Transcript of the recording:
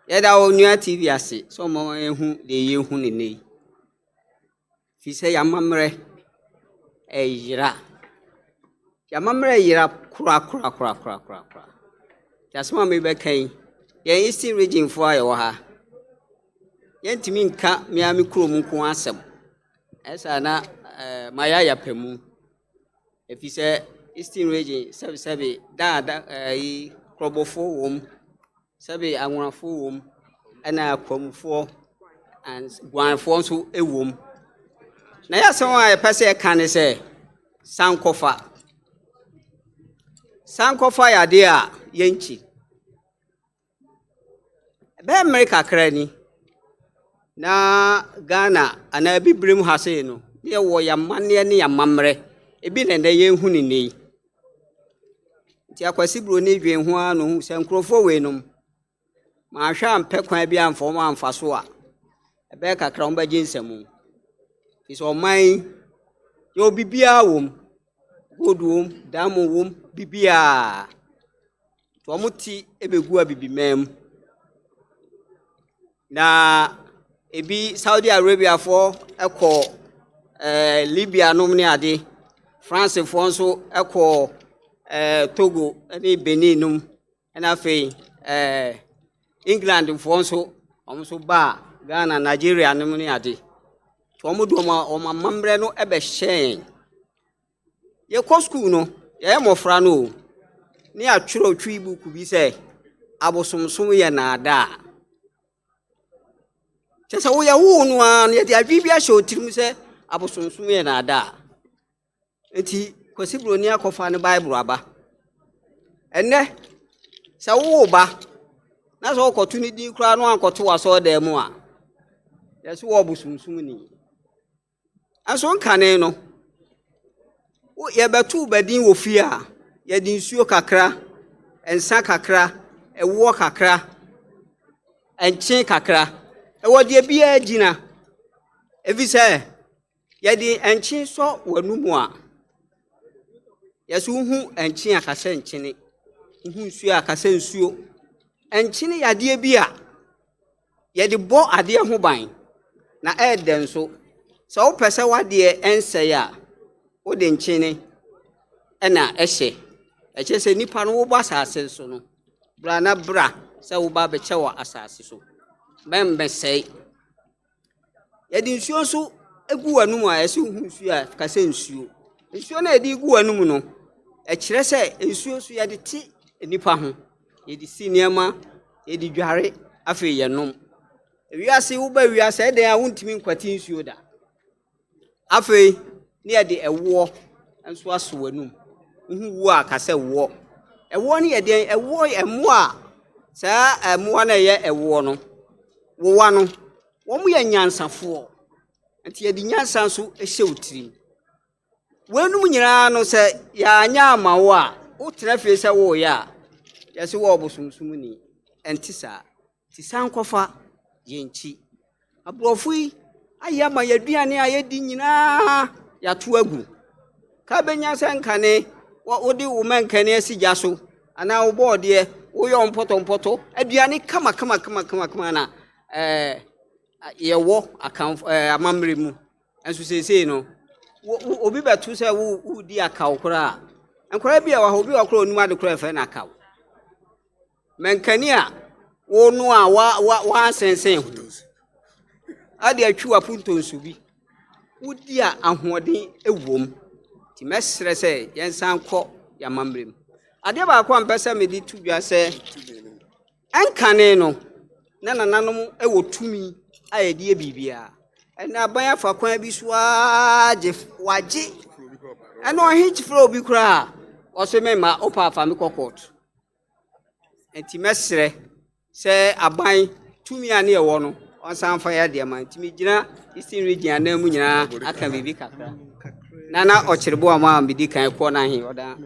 Yeda Onua TV ase so mo ehu de yehu ne nei. Fi se yamamre yira. Yamamre yira kura. Jasma me be kan. Ye Eastern region fo ayo ha. Ye ntimi nka me ami kuro mu nko asem. Esa na maya yapemu. Fi se Eastern region sebe da yi krobofo wom. Sabi anwonafo wom ana akwamfo and gwanfo nso ewom na ya san a pese ka ne se sankofa ya de a yenchi be America krani na Ghana ana bibrem ha se no ye wo ya manne ne ya mamre ebi ne ne yenhu ne nei ti akwasi bro ne dwen ho anu se nkrofo we no ma hwa mpe kwan bia mfom amfa so a ebe kakra mba jinsemu iso man yo bibia wom godum damu wom bibia to muti ebegu abibimam na ebi Saudi Arabia for eko Libya nom ne ade France for nso eko Togo ne Benin nom na fe England for nso omso ba Ghana Nigeria nom ne ade to omodo ma mamre no ebe hyen ye ko school no ye mofra no ni atwero twi buku bi se abosomsom ye na ada chese wo ye wo no an ye dia bibia hye otirim se abosomsom ye na ada enti kwasibro ni akofa ne Bible aba enne se wo ba na so okotu ni din kura no ankoto waso da mu a yeso wo busumsum ni aso nkane no wo ye betu badin wo fi a ye din suo kakra ensa kakra ewo kakra enche kakra ewo de bia agina evise ye din enche so wanumu a yeso hu enche akasa enchene hu suo akasa nsuo enchine yade bia ye de bo ade ho ban na eden so so wo pese wade ense ya wo de nchine na ehye se nipa no wo ba asase so no bra na bra se wo ba be chewa asase so membe sei ye de nsuo so egu anum a ese hu nsuo a kasa nsuo na edi gu anum no kire se nsuo so ye de ti nipa ho ye di sinema ye di dware afi ye nom wiase wo ba wiase den a wontimi nkwati nsuo da afi ne ye de ewo enso aso wanum hu wo akase wo ewo ne ye den ewo emo a sa emo na ye ewo no wo wa no wo mu ye nyansafo enti ye di nyansa nso ehye otiri wanum nyira no se ya anya amawo a wo tena fi se wo ya yesi wo obosumsum ni entisa ti sankofa yenchi abrofui ayama yaduane ayedi nyina yatu agu ka benya sankane wodi wo mankane asigya so ana wo boode wo yo mpoto aduane kama na yewo akan amamre mu enso sesei no obi betu se wo di akaw kora enkora bia wa obi wa kora onum ade kora fe na akaw menkania wo no a wa sensen ade atwi wa puntonsu bi wodi a ahoden ewom ti mesre se yensan kɔ ya mamrem ade ba akwa mpese me di tudwa se enkane no na nananom ewo tumi ayede bibia ena aban afa kwan bi so aje waje ena ohinchi fro obi kura oso me ma opa afa me kokot enti mesre se aban tumi ane ewo no onsan fa ya de man enti gina Eastern region na mu nyina aka bibi kakra nana Okyere Boamah bidi kan ko na he oda